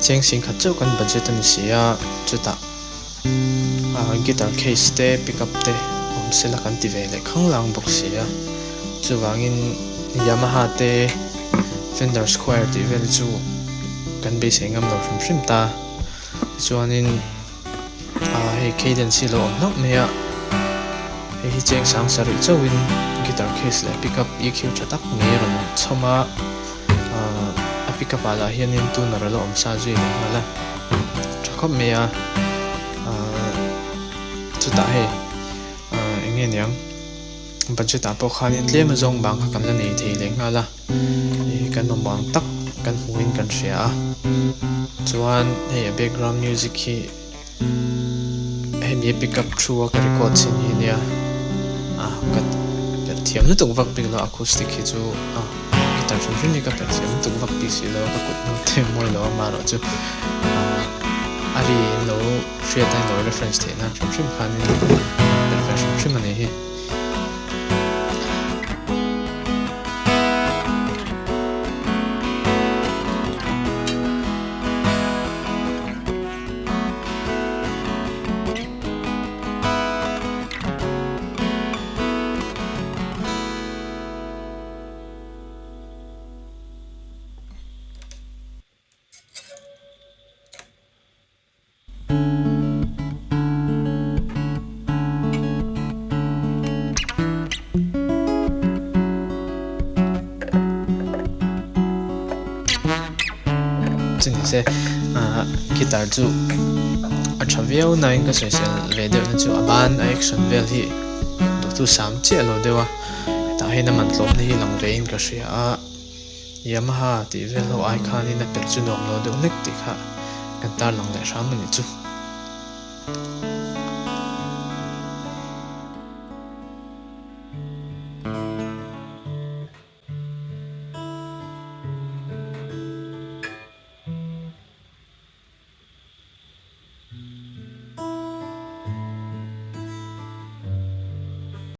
cheng sing khat chau kan budget an sia chuta guitar case te pickup te sela kan ti ve le khang lang bok sia chuwangin Yamaha te Fender Squire ti vel chu kan be sengam lo hrim ta chuanin hei cadence lo nak mea hei cheng sang sari chawin guitar case le pickup EQ chatak nge ron choma a pickup ala hianin tuner lo om sa zui le ngala thakop mea chuta hei enge niang budget apo khanin tlem zong bang kan la nei thei le ngala kan mong tak kan huin kan share chuan hei background music hi hei pickup through ka record sin hi nia kat thiam na tung vak ping lo acoustic hi chu guitar chung ni ka thiam tung vak pi si lo ka kut no te moi lo ma ro chu ari lo share ta no reference the na chung khanin version chung mane hi se guitar chu a thaviau na in ka social video na chu aban action vel hi do tu sam che lo dewa ta he na man tlom hi lang vein ka ria Yamaha ti vel ho ai khan in a per chu nok lo de nek ti kha kan tar lang le ram ni chu